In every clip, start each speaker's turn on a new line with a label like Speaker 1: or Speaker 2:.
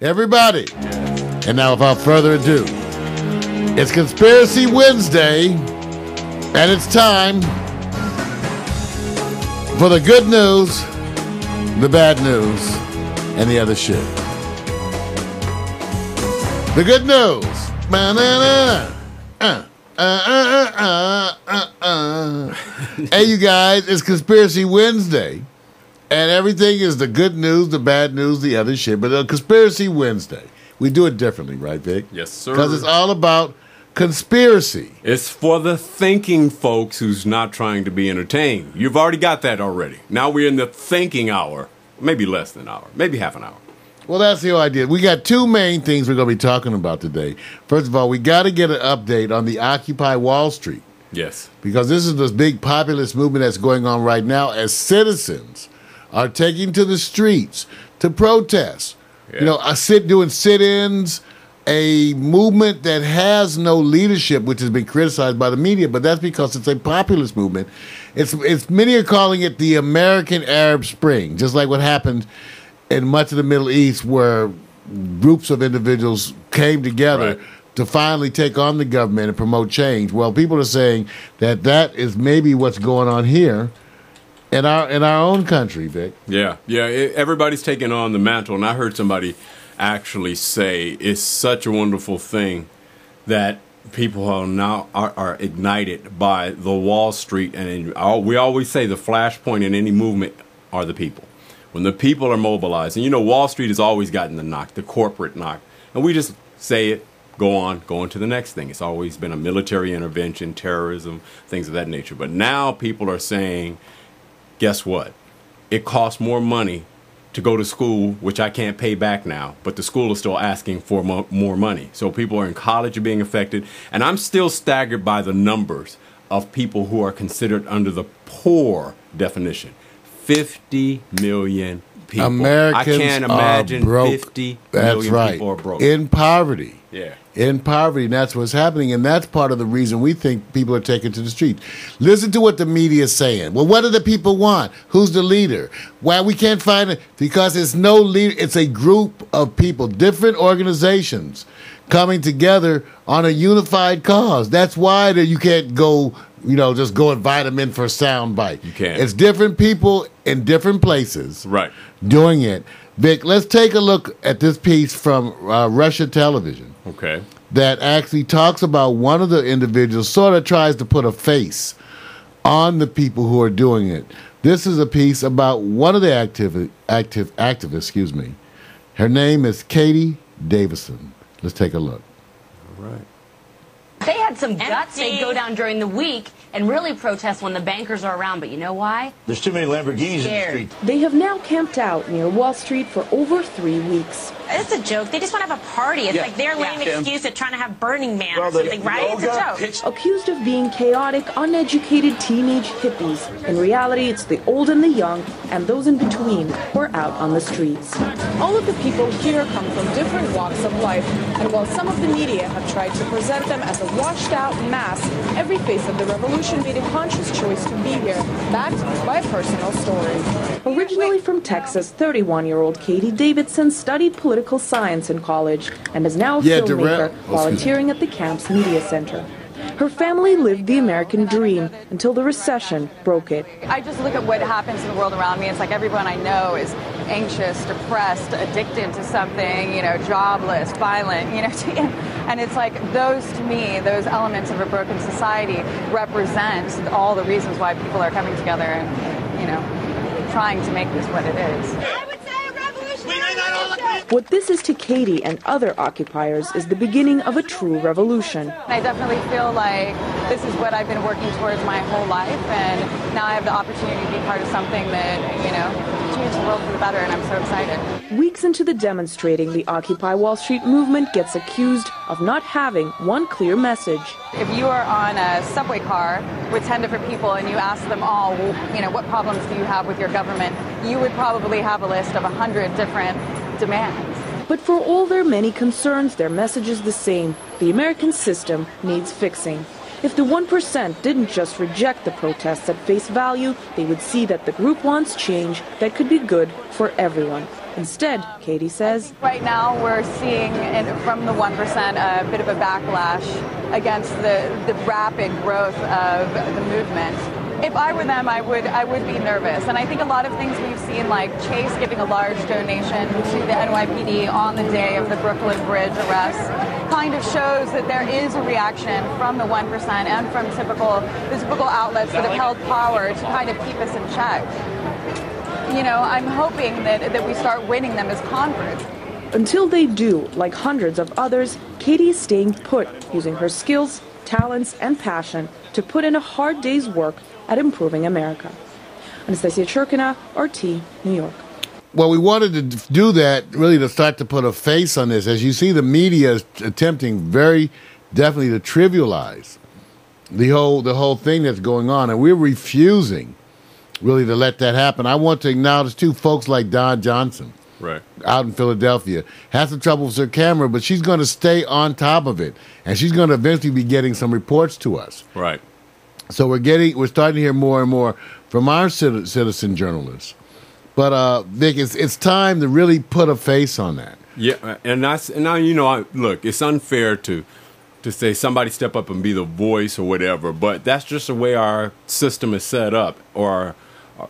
Speaker 1: Everybody. And now, without further ado, it's Conspiracy Wednesday, and it's time for the good news, the bad news, and the other shit. The good news. Hey, you guys, it's Conspiracy Wednesday, and everything is the good news, the bad news, the other shit. But Conspiracy Wednesday, we do it differently, right, Vic?
Speaker 2: Yes, sir.
Speaker 1: Because it's all about conspiracy.
Speaker 2: It's for the thinking folks who's not trying to be entertained. You've already got that already. Now we're in the thinking hour, maybe less than an hour, maybe half an hour.
Speaker 1: Well, that's the whole idea. We got two main things we're going to be talking about today. First of all, we got to get an update on the Occupy Wall Street.
Speaker 2: Yes.
Speaker 1: Because this is this big populist movement that's going on right now as citizens are taking to the streets to protest. Yeah. You know, doing sit-ins, a movement that has no leadership, which has been criticized by the media, but that's because it's a populist movement. It's many are calling it the American Arab Spring, just like what happened in much of the Middle East, where groups of individuals came together to finally take on the government and promote change. Well, people are saying that is maybe what's going on here in our own country, Vic.
Speaker 2: Yeah. Everybody's taking on the mantle, and I heard somebody actually say it's such a wonderful thing that people are now are ignited by the Wall Street, and we always say the flashpoint in any movement are the people. When the people are mobilized, and you know Wall Street has always gotten the knock, the corporate knock, and we just say it, go on to the next thing. It's always been a military intervention, terrorism, things of that nature. But now people are saying, guess what? It costs more money to go to school, which I can't pay back now, but the school is still asking for more money. So people are in college are being affected, and I'm still staggered by the numbers of people who are considered under the poor definition. 50 million people.
Speaker 1: Americans
Speaker 2: I can't imagine
Speaker 1: are broke.
Speaker 2: 50
Speaker 1: that's
Speaker 2: million
Speaker 1: right.
Speaker 2: people are broke.
Speaker 1: In poverty.
Speaker 2: Yeah.
Speaker 1: In poverty, and that's what's happening, and that's part of the reason we think people are taken to the streets. Listen to what the media is saying. Well, what do the people want? Who's the leader? Why we can't find it? Because it's no leader. It's a group of people, different organizations coming together on a unified cause. That's why you can't go, just go invite them in for a sound bite.
Speaker 2: You can't.
Speaker 1: It's different people in different places doing it. Vic, let's take a look at this piece from Russia Television.
Speaker 2: Okay.
Speaker 1: That actually talks about one of the individuals, sort of tries to put a face on the people who are doing it. This is a piece about one of the activists, Her name is Katie Davison. Let's take a look.
Speaker 2: All right.
Speaker 3: They had some guts. They'd go down during the week and really protest when the bankers are around. But you know why?
Speaker 4: There's too many Lamborghinis in the street.
Speaker 5: They have now camped out near Wall Street for over 3 weeks.
Speaker 6: It's a joke. They just want to have a party. It's like their lame excuse at trying to have Burning Man or something, right? It's a joke.
Speaker 5: Accused of being chaotic, uneducated teenage hippies. In reality, it's the old and the young, and those in between who are out on the streets.
Speaker 7: All of the people here come from different walks of life, and while some of the media have tried to present them as a washed-out mass, every face of the revolution made a conscious choice to be here, backed by a personal story.
Speaker 5: Originally from Texas, 31-year-old Katie Davidson studied political science in college and is now a filmmaker volunteering at the camp's media center. Her family lived the American dream until the recession broke it.
Speaker 8: I just look at what happens in the world around me. It's like everyone I know is anxious, depressed, addicted to something, jobless, violent, and it's like those, to me, those elements of a broken society represent all the reasons why people are coming together and, trying to make this what it is.
Speaker 5: What this is to Katie and other occupiers is the beginning of a true revolution.
Speaker 8: I definitely feel like this is what I've been working towards my whole life, and now I have the opportunity to be part of something that, change the world for the better, and I'm so excited.
Speaker 5: Weeks into the demonstrating, the Occupy Wall Street movement gets accused of not having one clear message.
Speaker 8: If you are on a subway car with 10 different people and you ask them all, what problems do you have with your government, you would probably have a list of 100 different demands.
Speaker 5: But for all their many concerns, their message is the same. The American system needs fixing. If the 1% didn't just reject the protests at face value, they would see that the group wants change that could be good for everyone. Instead, Katie says,
Speaker 8: right now we're seeing from the 1% a bit of a backlash against the rapid growth of the movement. If I were them, I would be nervous. And I think a lot of things we've seen, like Chase giving a large donation to the NYPD on the day of the Brooklyn Bridge arrests, kind of shows that there is a reaction from the 1% and from the typical outlets that have held power to kind of keep us in check. You know, I'm hoping that we start winning them as converts.
Speaker 5: Until they do, like hundreds of others, Katie is staying put, using her skills, talents, and passion to put in a hard day's work at improving America. Anastasia Churkina, RT, New York.
Speaker 1: Well, we wanted to do that really to start to put a face on this. As you see, the media is attempting very definitely to trivialize the whole thing that's going on, and we're refusing really to let that happen. I want to acknowledge, too, folks like Don Johnson,
Speaker 2: right, out
Speaker 1: in Philadelphia, has some trouble with her camera, but she's going to stay on top of it, and she's going to eventually be getting some reports to us.
Speaker 2: Right.
Speaker 1: So we're starting to hear more and more from our citizen journalists. But Vic, it's time to really put a face on that.
Speaker 2: Yeah, and now you know, look, it's unfair to say somebody step up and be the voice or whatever, but that's just the way our system is set up. Or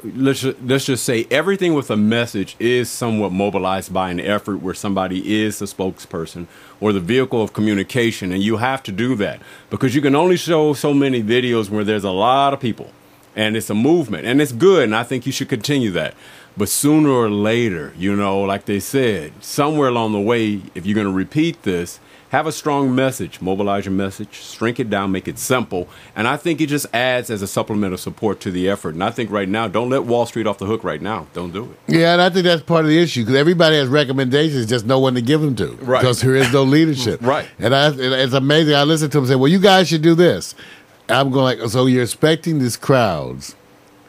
Speaker 2: let's just say everything with a message is somewhat mobilized by an effort where somebody is the spokesperson or the vehicle of communication, and you have to do that because you can only show so many videos where there's a lot of people, and it's a movement, and it's good, and I think you should continue that. But sooner or later, you know, like they said, somewhere along the way, if you're going to repeat this, have a strong message, mobilize your message, shrink it down, make it simple. And I think it just adds as a supplemental support to the effort. And I think right now, don't let Wall Street off the hook right now. Don't do it.
Speaker 1: Yeah, and I think that's part of the issue because everybody has recommendations, just no one to give them to.
Speaker 2: Right.
Speaker 1: Because there is no leadership.
Speaker 2: Right.
Speaker 1: And it's amazing. I listen to them say, well, you guys should do this. I'm going like, so you're expecting these crowds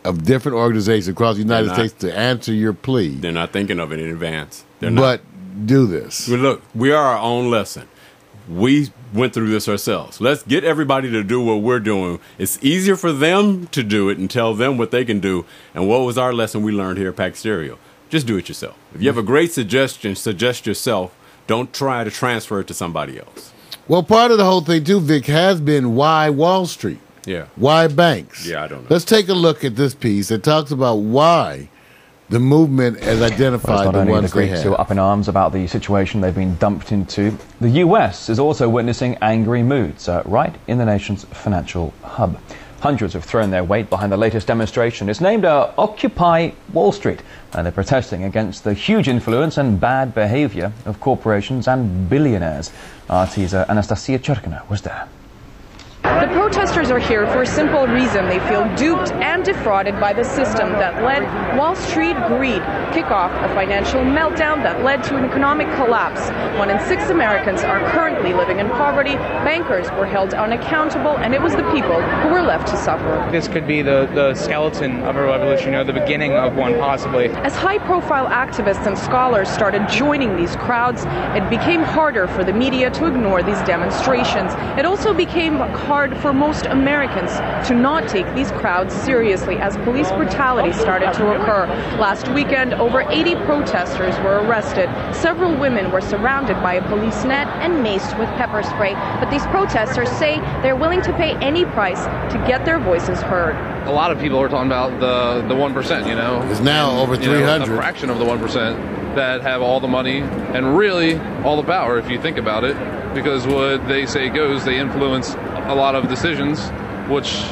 Speaker 1: of different organizations across the United States to answer your plea.
Speaker 2: They're not thinking of it in advance. They're
Speaker 1: not. But do this.
Speaker 2: Well, look, we are our own lesson. We went through this ourselves. Let's get everybody to do what we're doing. It's easier for them to do it and tell them what they can do. And what was our lesson we learned here at Pack Stereo? Just do it yourself. If you have a great suggestion, suggest yourself. Don't try to transfer it to somebody else.
Speaker 1: Well, part of the whole thing, too, Vic, has been why Wall Street?
Speaker 2: Yeah.
Speaker 1: Why banks?
Speaker 2: Yeah, I don't know.
Speaker 1: Let's take a look at this piece that talks about why the movement has identified the ones they have.
Speaker 9: Still up in arms about the situation they've been dumped into. The US is also witnessing angry moods right in the nation's financial hub. Hundreds have thrown their weight behind the latest demonstration. It's named Occupy Wall Street, and they're protesting against the huge influence and bad behavior of corporations and billionaires. RT's Anastasia Churkina was there.
Speaker 5: The protesters are here for a simple reason. They feel duped and defrauded by the system that let Wall Street greed kick off a financial meltdown that led to an economic collapse. 1 in 6 Americans are currently living in poverty. Bankers were held unaccountable, and it was the people who were left to suffer.
Speaker 10: This could be the skeleton of a revolution, the beginning of one, possibly.
Speaker 5: As high-profile activists and scholars started joining these crowds, it became harder for the media to ignore these demonstrations. It also became hard for most Americans to not take these crowds seriously as police brutality started to occur. Last weekend, over 80 protesters were arrested. Several women were surrounded by a police net and maced with pepper spray. But these protesters say they're willing to pay any price to get their voices heard.
Speaker 11: A lot of people are talking about the 1%,
Speaker 1: It's now over 300.
Speaker 11: A fraction of the 1% that have all the money and really all the power, if you think about it, because what they say goes, they influence a lot of decisions, which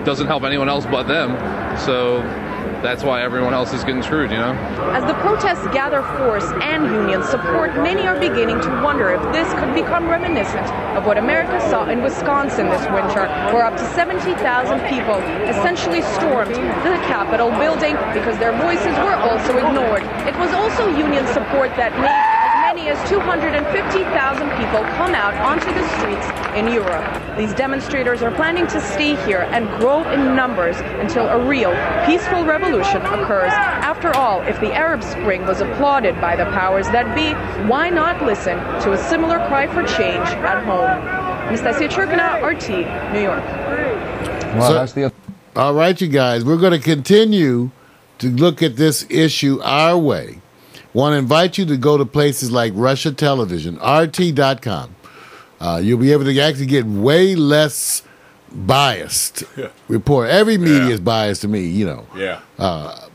Speaker 11: doesn't help anyone else but them. So that's why everyone else is getting screwed,
Speaker 5: As the protests gather force and union support, many are beginning to wonder if this could become reminiscent of what America saw in Wisconsin this winter, where up to 70,000 people essentially stormed the Capitol building because their voices were also ignored. It was also union support that made as many as 250,000 people come out onto the streets in Europe. These demonstrators are planning to stay here and grow in numbers until a real peaceful revolution occurs. After all, if the Arab Spring was applauded by the powers that be, why not listen to a similar cry for change at home? Anastasia Churkina, RT, New York.
Speaker 1: Well, all right, you guys, we're going to continue to look at this issue our way. Want to invite you to go to places like Russia Television, RT.com. You'll be able to actually get way less biased report. Every media is biased to me, you know.
Speaker 2: Yeah.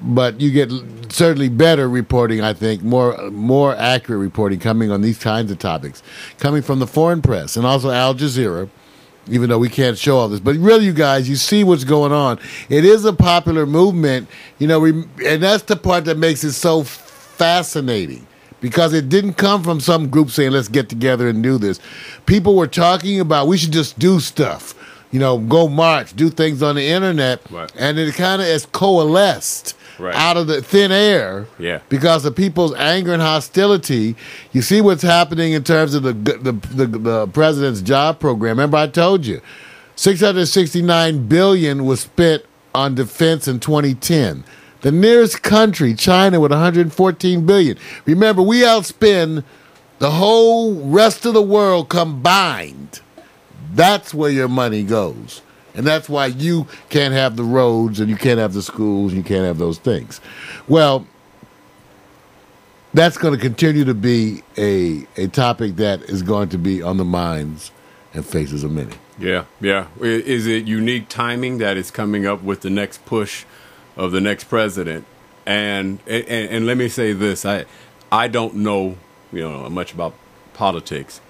Speaker 1: But you get certainly better reporting, I think, more accurate reporting coming on these kinds of topics, coming from the foreign press and also Al Jazeera, even though we can't show all this. But really, you guys, you see what's going on. It is a popular movement, you know, and that's the part that makes it so fascinating. Because it didn't come from some group saying, let's get together and do this. People were talking about we should just do stuff. You know, go march, do things on the internet.
Speaker 2: Right.
Speaker 1: And it kind of has coalesced out of the thin air because of people's anger and hostility. You see what's happening in terms of the president's job program. Remember I told you, $669 billion was spent on defense in 2010. The nearest country, China, with $114 billion. Remember, we outspend the whole rest of the world combined. That's where your money goes. And that's why you can't have the roads and you can't have the schools and you can't have those things. Well, that's going to continue to be a topic that is going to be on the minds and faces of many.
Speaker 2: Yeah, yeah. Is it unique timing that is coming up with the next push of the next president? And let me say this. I don't know, much about politics,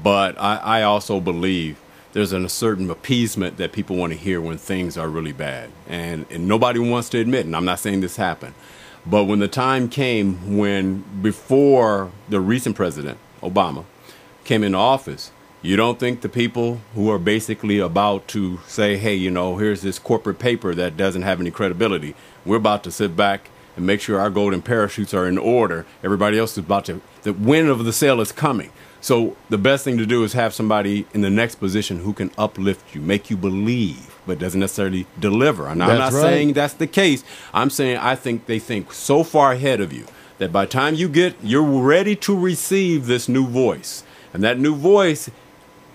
Speaker 2: but I also believe there's a certain appeasement that people want to hear when things are really bad. And nobody wants to admit, and I'm not saying this happened, but when the time came when, before the recent president, Obama, came into office, you don't think the people who are basically about to say, hey, here's this corporate paper that doesn't have any credibility. We're about to sit back and make sure our golden parachutes are in order. Everybody else is about to, the wind of the sail is coming. So the best thing to do is have somebody in the next position who can uplift you, make you believe, but doesn't necessarily deliver. And I'm not saying that's the case. I'm saying I think they think so far ahead of you that by the time you're ready to receive this new voice. And that new voice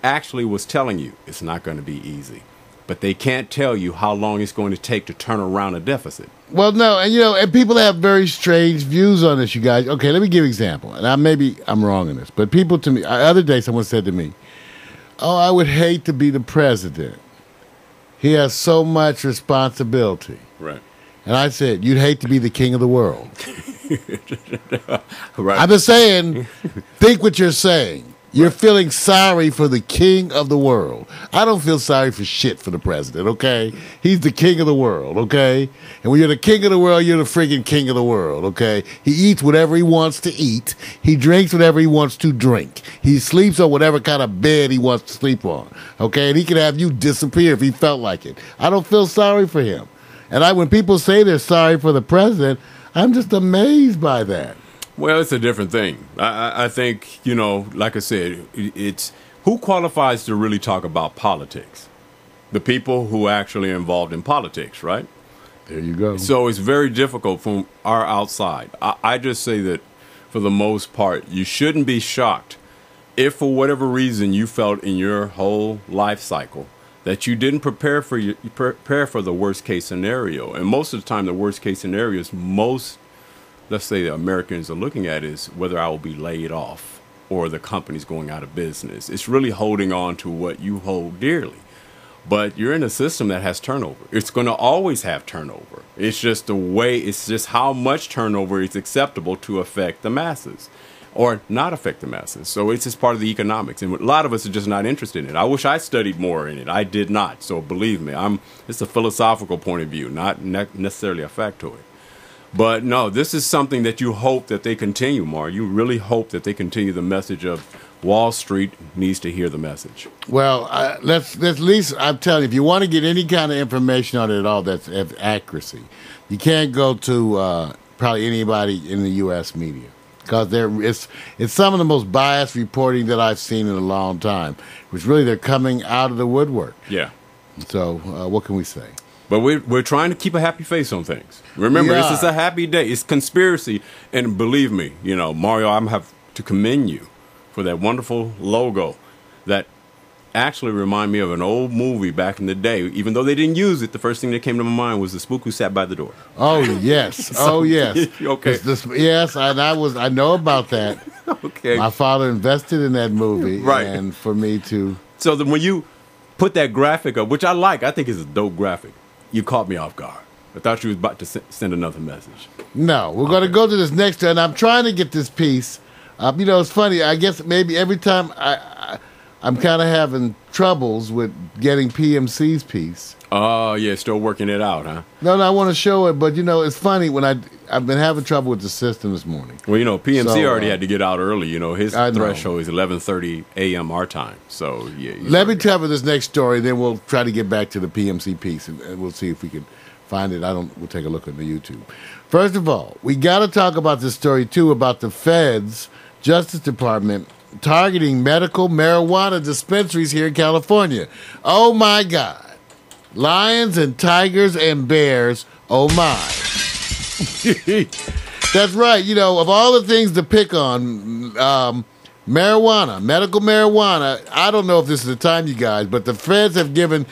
Speaker 2: actually was telling you it's not going to be easy. But they can't tell you how long it's going to take to turn around a deficit.
Speaker 1: Well, no, and people have very strange views on this, you guys. Okay, let me give an example. And maybe I'm wrong in this, but people to me, the other day someone said to me, oh, I would hate to be the president. He has so much responsibility.
Speaker 2: Right.
Speaker 1: And I said, you'd hate to be the king of the world.
Speaker 2: Right.
Speaker 1: I'm just saying, think what you're saying. You're feeling sorry for the king of the world. I don't feel sorry for shit for the president, okay? He's the king of the world, okay? And when you're the king of the world, you're the friggin' king of the world, okay? He eats whatever he wants to eat. He drinks whatever he wants to drink. He sleeps on whatever kind of bed he wants to sleep on, okay? And he can have you disappear if he felt like it. I don't feel sorry for him. And when people say they're sorry for the president, I'm just amazed by that.
Speaker 2: Well, it's a different thing. I think, like I said, it's who qualifies to really talk about politics? The people who actually are involved in politics, right?
Speaker 1: There you go.
Speaker 2: So it's very difficult from our outside. I just say that for the most part, you shouldn't be shocked if for whatever reason you felt in your whole life cycle that you didn't prepare for the worst case scenario. And most of the time, the worst case scenario is let's say the Americans are looking at is whether I will be laid off or the company's going out of business. It's really holding on to what you hold dearly. But you're in a system that has turnover. It's going to always have turnover. It's just how much turnover is acceptable to affect the masses or not affect the masses. So it's just part of the economics. And a lot of us are just not interested in it. I wish I studied more in it. I did not. So believe me, it's a philosophical point of view, not necessarily a factoid. But no, this is something that you hope that they continue, Mar. You really hope that they continue the message of Wall Street needs to hear the message.
Speaker 1: Well, let's at least, I'm telling you, if you want to get any kind of information on it at all that's accuracy, you can't go to probably anybody in the U.S. media. Because it's some of the most biased reporting that I've seen in a long time, which really they're coming out of the woodwork.
Speaker 2: Yeah.
Speaker 1: So what can we say?
Speaker 2: But we're trying to keep a happy face on things. Remember, This is a happy day. It's conspiracy. And believe me, Mario, I have to commend you for that wonderful logo that actually remind me of an old movie back in the day. Even though they didn't use it, the first thing that came to my mind was The Spook Who Sat by the Door.
Speaker 1: Oh yes, oh yes.
Speaker 2: Okay.
Speaker 1: Yes, I know about that.
Speaker 2: Okay.
Speaker 1: My father invested in that movie,
Speaker 2: right?
Speaker 1: And for me to.
Speaker 2: So when you put that graphic up, which I think is a dope graphic, you caught me off guard. I thought you was about to send another message.
Speaker 1: No, we're going to go to this next, and I'm trying to get this piece. It's funny. I guess maybe every time I'm kind of having troubles with getting PMC's piece.
Speaker 2: Oh, yeah, still working it out, huh?
Speaker 1: No, I want to show it, but it's funny when I've been having trouble with the system this morning.
Speaker 2: Well, PMC already had to get out early. His threshold is 11:30 a.m. our time. So yeah.
Speaker 1: Let me cover this next story, then we'll try to get back to the PMC piece, and we'll see if we can find it. We'll take a look at the YouTube. First of all, we got to talk about this story too about the Feds, Justice Department, targeting medical marijuana dispensaries here in California. Oh my God. Lions and tigers and bears, oh my. That's right. Of all the things to pick on, marijuana, medical marijuana, I don't know if this is the time, you guys, but the Feds have given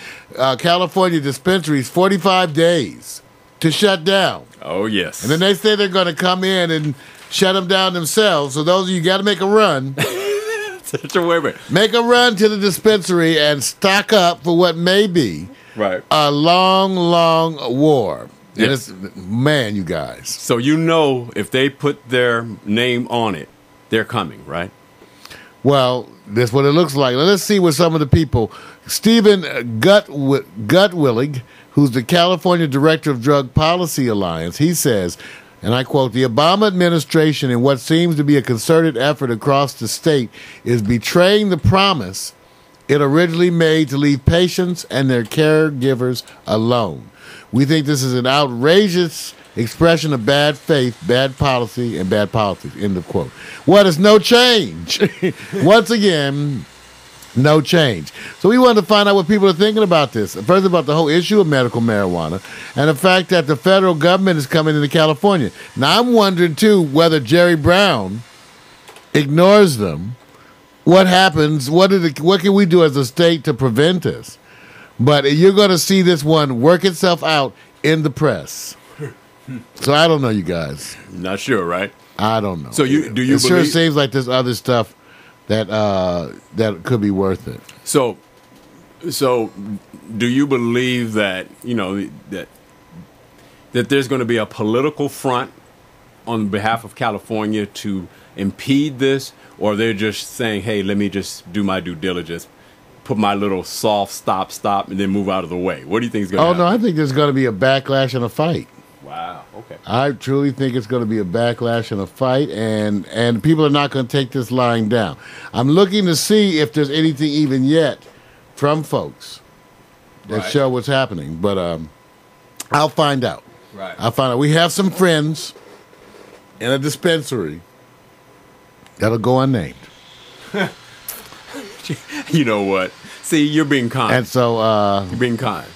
Speaker 1: California dispensaries 45 days to shut down.
Speaker 2: Oh, yes.
Speaker 1: And then they say they're going to come in and shut them down themselves. So those of you got to make a run. Make a run to the dispensary and stock up for what may be a long, long war. Yes. Man, you guys.
Speaker 2: So if they put their name on it, they're coming, right?
Speaker 1: Well, that's what it looks like. Let's see what some of the people. Stephen Gutwillig, who's the California Director of Drug Policy Alliance, he says, and I quote, "The Obama administration, in what seems to be a concerted effort across the state, is betraying the promise it originally made to leave patients and their caregivers alone. We think this is an outrageous expression of bad faith, bad policy, and bad politics." End of quote. What is no change? Once again, no change. So we wanted to find out what people are thinking about this. First, about the whole issue of medical marijuana and the fact that the federal government is coming into California. Now, I'm wondering, too, whether Jerry Brown ignores them. What happens? What can we do as a state to prevent this? But you're going to see this one work itself out in the press. So I don't know, you guys.
Speaker 2: Not sure, right?
Speaker 1: I don't know.
Speaker 2: So do you?
Speaker 1: It sure seems like there's other stuff that could be worth it.
Speaker 2: So do you believe that that there's going to be a political front on behalf of California to impede this, or they're just saying, "Hey, let me just do my due diligence, put my little soft stop, and then move out of the way"? What do you think is going to happen?
Speaker 1: No, I think there's going to be a backlash and a fight.
Speaker 2: Wow. Okay.
Speaker 1: I truly think it's going to be a backlash and a fight, and people are not going to take this lying down. I'm looking to see if there's anything even yet from folks that show what's happening, but I'll find out.
Speaker 2: Right.
Speaker 1: I'll find out. We have some friends in a dispensary that'll go unnamed.
Speaker 2: You know what? See, you're being kind.
Speaker 1: And so
Speaker 2: you're being kind.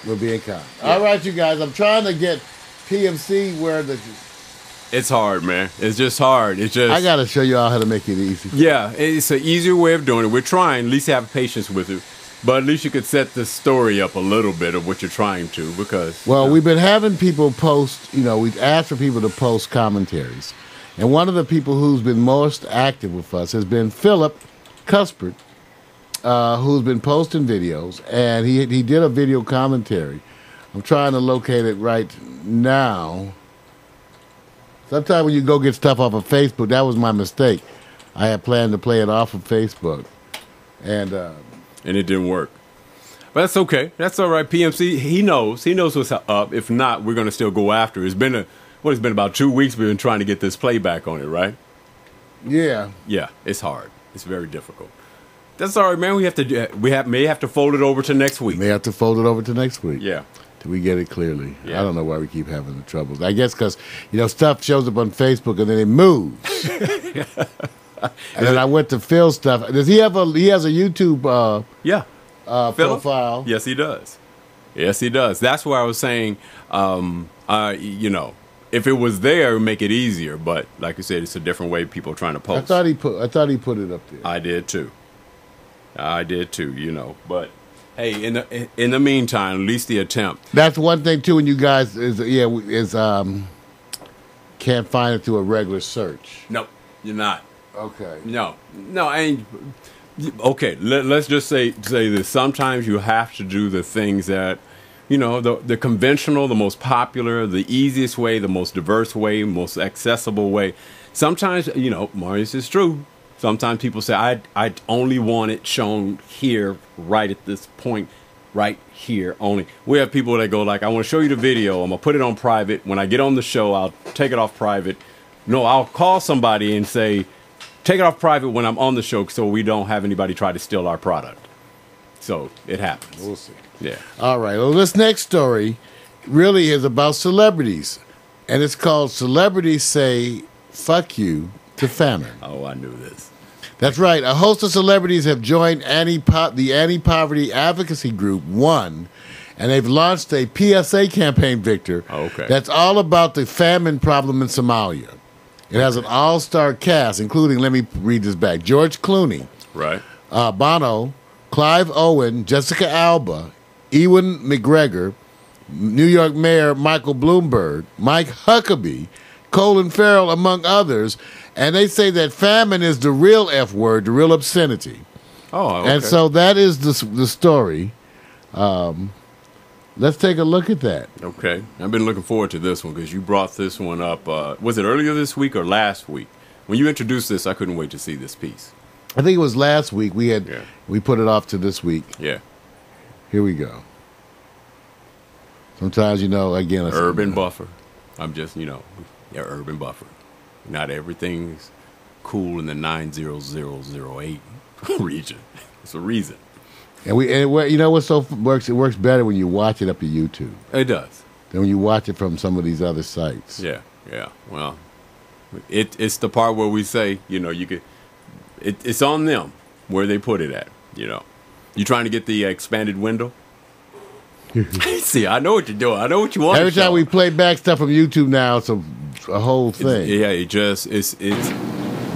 Speaker 1: We're being kind. Yeah. All right, you guys. I'm trying to get PMC where the.
Speaker 2: It's hard, man. It's just hard. It's just.
Speaker 1: I got to show you all how to make it easy.
Speaker 2: Yeah, it's an easier way of doing it. We're trying. At least have patience with it. But at least you could set the story up a little bit of what you're trying to, because.
Speaker 1: Well, we've been having people post. We've asked for people to post commentaries, and one of the people who's been most active with us has been Philip Cuthbert, who's been posting videos, and he did a video commentary. I'm trying to locate it right now. Sometimes when you go get stuff off of Facebook, that was my mistake. I had planned to play it off of Facebook, and
Speaker 2: it didn't work. But that's okay. That's all right. PMC, he knows what's up. If not, we're going to still go after it. It's been about 2 weeks we've been trying to get this playback on it, right?
Speaker 1: Yeah.
Speaker 2: Yeah, it's hard. It's very difficult. That's all right, man. We may have to fold it over to next week.
Speaker 1: May have to fold it over to next week.
Speaker 2: Yeah.
Speaker 1: Till we get it clearly. Yeah. I don't know why we keep having the troubles. I guess because stuff shows up on Facebook and then it moves. And then I went to Phil's stuff. Does he have he has a YouTube profile?
Speaker 2: Yes, he does. Yes, he does. That's why I was saying, if it was there, it would make it easier. But like you said, it's a different way people are trying to post.
Speaker 1: I thought he put it up there.
Speaker 2: I did too. I did too, you know. But hey, in the meantime, at least the attempt.
Speaker 1: That's one thing too. When you guys can't find it through a regular search.
Speaker 2: Nope, you're not.
Speaker 1: Okay.
Speaker 2: No, and okay. Let's just say this. Sometimes you have to do the things that, you know, the conventional, the most popular, the easiest way, the most diverse way, most accessible way. Sometimes, you know, Marius, is true. Sometimes people say, I only want it shown here, right at this point, right here only. We have people that go like, I want to show you the video. I'm going to put it on private. When I get on the show, I'll take it off private. No, I'll call somebody and say, take it off private when I'm on the show so we don't have anybody try to steal our product. So it happens.
Speaker 1: We'll see.
Speaker 2: Yeah.
Speaker 1: All right. Well, this next story really is about celebrities. And it's called Celebrities Say Fuck You to Famine.
Speaker 2: Oh, I knew this.
Speaker 1: That's right. A host of celebrities have joined the anti-poverty advocacy group, ONE, and they've launched a PSA campaign, Victor, that's all about the famine problem in Somalia. It has an all-star cast, including, let me read this back, George Clooney,
Speaker 2: right,
Speaker 1: Bono, Clive Owen, Jessica Alba, Ewan McGregor, New York Mayor Michael Bloomberg, Mike Huckabee, Colin Farrell, among others. And they say that famine is the real F word, the real obscenity.
Speaker 2: Oh, okay.
Speaker 1: And so that is the story. Let's take a look at that.
Speaker 2: Okay. I've been looking forward to this one because you brought this one up. Was it earlier this week or last week? When you introduced this, I couldn't wait to see this piece.
Speaker 1: I think it was last week. We put it off to this week.
Speaker 2: Yeah.
Speaker 1: Here we go. Sometimes, you know, again...
Speaker 2: Urban buffer. I'm just, you know, urban buffer. Not everything's cool in the 90008 region. It's a reason.
Speaker 1: And you know what works? It works better when you watch it up on YouTube.
Speaker 2: It does.
Speaker 1: Than when you watch it from some of these other sites.
Speaker 2: Yeah. Well, it's the part where we say, you know, it's on them where they put it at. You know, you trying to get the expanded window. See, I know what you're doing. I know what you want.
Speaker 1: Every time we play back stuff from YouTube now, it's a whole thing.
Speaker 2: It's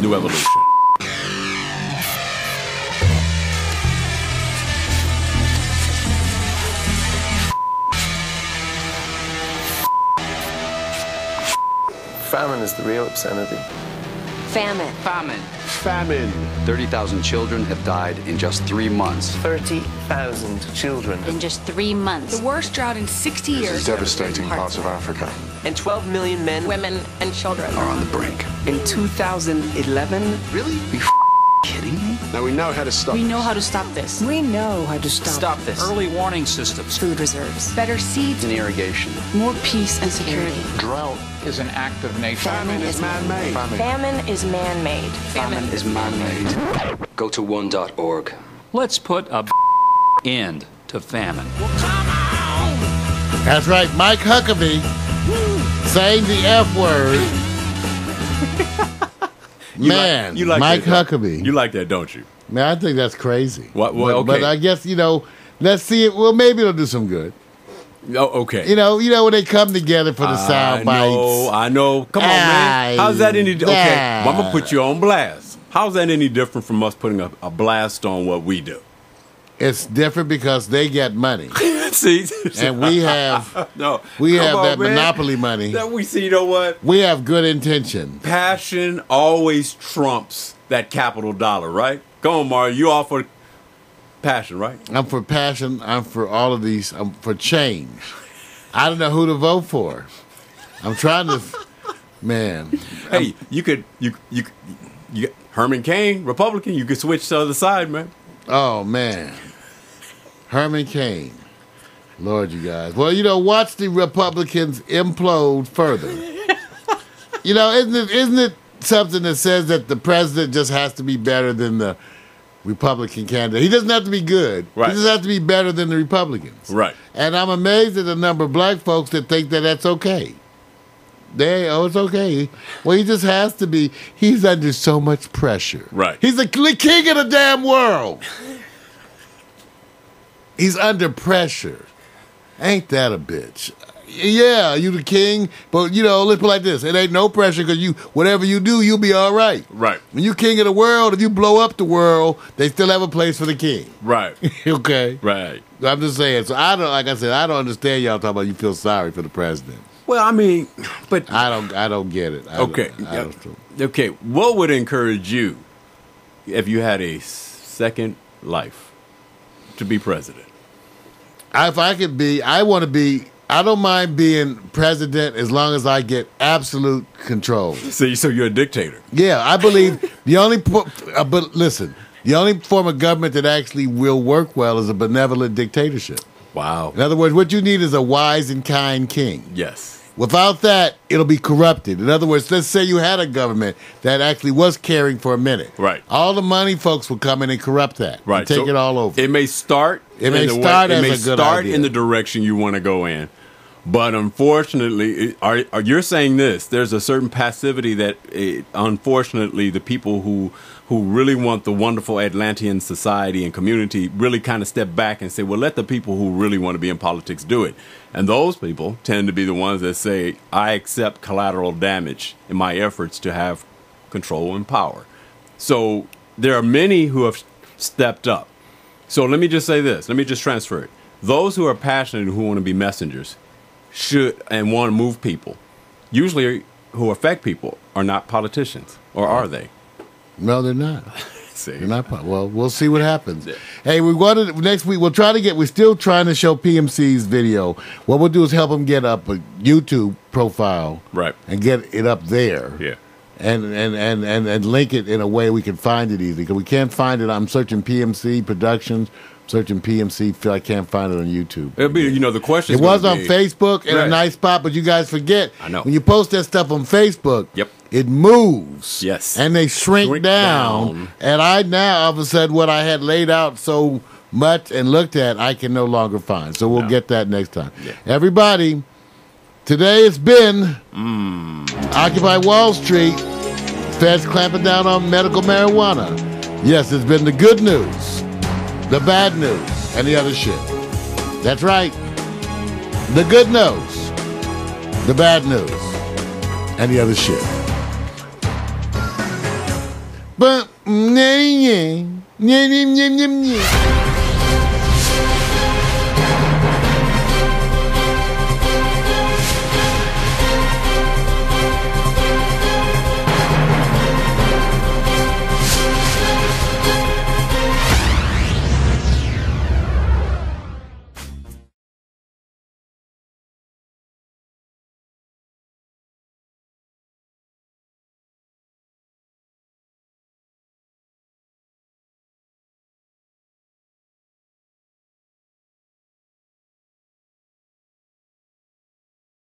Speaker 2: new evolution.
Speaker 12: Famine is the real obscenity.
Speaker 13: Famine.
Speaker 14: 30,000 children have died in just 3 months.
Speaker 12: 30,000 children.
Speaker 13: In just 3 months.
Speaker 15: The worst drought in 60 years.
Speaker 16: This is devastating parts of Africa.
Speaker 12: And 12 million men,
Speaker 15: women, and children
Speaker 14: are on the brink.
Speaker 12: In 2011?
Speaker 14: Really? Are you kidding me?
Speaker 16: Now we know how to stop
Speaker 15: We know how to stop this.
Speaker 13: We know how to
Speaker 12: stop this.
Speaker 14: Early warning systems.
Speaker 13: Food reserves.
Speaker 15: Better seeds.
Speaker 14: And irrigation.
Speaker 15: More peace and security.
Speaker 16: Drought
Speaker 14: is an act of nature.
Speaker 16: Famine is man-made.
Speaker 6: Famine is man-made.
Speaker 14: Famine is man-made.
Speaker 17: Go to one.org.
Speaker 14: Let's put a end to famine.
Speaker 1: That's right, Mike Huckabee saying the F word. Man,
Speaker 2: you like
Speaker 1: Mike
Speaker 2: that,
Speaker 1: Huckabee.
Speaker 2: You like that, don't you?
Speaker 1: Man, I think that's crazy.
Speaker 2: Okay.
Speaker 1: But I guess, you know, let's see it. Well, maybe it'll do some good.
Speaker 2: Oh, okay.
Speaker 1: You know when they come together for the sound bites.
Speaker 2: I know. Come on, man. How's that any? Okay, well, I'm gonna put you on blast. How's that any different from us putting a blast on what we do?
Speaker 1: It's different because they get money.
Speaker 2: See,
Speaker 1: and we have that monopoly money.
Speaker 2: That we see. You know what?
Speaker 1: We have good intention.
Speaker 2: Passion always trumps that capital dollar, right? Go on, Mario. You all for passion, right?
Speaker 1: I'm for passion. I'm for all of these. I'm for change. I don't know who to vote for. I'm trying to, man.
Speaker 2: Hey, you could Herman Cain, Republican. You could switch to the other side, man.
Speaker 1: Oh man, Herman Cain. Lord, you guys. Well, you know, watch the Republicans implode further. You know, isn't it something that says that the president just has to be better than the Republican candidate? He doesn't have to be good.
Speaker 2: Right.
Speaker 1: He just has to be better than the Republicans.
Speaker 2: Right.
Speaker 1: And I'm amazed at the number of black folks that think that that's okay. It's okay. Well, he just has to be. He's under so much pressure.
Speaker 2: Right.
Speaker 1: He's the king of the damn world. He's under pressure. Ain't that a bitch? Yeah, you the king, but let's put it like this: it ain't no pressure because whatever you do, you'll be all right.
Speaker 2: Right.
Speaker 1: When you king of the world, if you blow up the world, they still have a place for the king.
Speaker 2: Right.
Speaker 1: Okay.
Speaker 2: Right.
Speaker 1: I'm just saying. So I don't understand y'all talking about you feel sorry for the president.
Speaker 2: Well, I mean, but
Speaker 1: I don't get it.
Speaker 2: Okay. What would encourage you if you had a second life to be president?
Speaker 1: If I could be, I want to be. I don't mind being president as long as I get absolute control.
Speaker 2: So you're a dictator?
Speaker 1: Yeah, I believe the only. But listen, the only form of government that actually will work well is a benevolent dictatorship.
Speaker 2: Wow.
Speaker 1: In other words, what you need is a wise and kind king.
Speaker 2: Yes.
Speaker 1: Without that, it'll be corrupted. In other words, let's say you had a government that actually was caring for a minute.
Speaker 2: Right.
Speaker 1: All the money folks will come in and corrupt that.
Speaker 2: Right.
Speaker 1: And take it all over.
Speaker 2: It may start.
Speaker 1: It may start
Speaker 2: in the direction you want to go in. But unfortunately, you're saying this? There's a certain passivity that, unfortunately, the people who really want the wonderful Atlantean society and community really kind of step back and say, well, let the people who really want to be in politics do it. And those people tend to be the ones that say, I accept collateral damage in my efforts to have control and power. So there are many who have stepped up. So let me just say this. Let me just transfer it. Those who are passionate and who want to be messengers should and want to move people, usually who affect people, are not politicians, or are they?
Speaker 1: No, they're not.
Speaker 2: See.
Speaker 1: They're not. Well, we'll see what happens. Yeah. Hey, next week. We're still trying to show PMC's video. What we'll do is help him get up a YouTube profile,
Speaker 2: right,
Speaker 1: and get it up there.
Speaker 2: Yeah.
Speaker 1: And link it in a way we can find it easily because we can't find it. I'm searching PMC Productions. Searching PMC, I can't find it on YouTube.
Speaker 2: It'll be, the question.
Speaker 1: It was on Facebook in a nice spot, but you guys forget.
Speaker 2: I know.
Speaker 1: When you post that stuff on Facebook,
Speaker 2: yep,
Speaker 1: it moves.
Speaker 2: Yes.
Speaker 1: And they shrink down. And I now, all of a sudden, what I had laid out so much and looked at, I can no longer find. So we'll get that next time. Yeah. Everybody, today it's been Occupy Wall Street, feds clamping down on medical marijuana. Yes, it's been the good news, the bad news, and the other shit. That's right. The good news, the bad news, and the other shit. But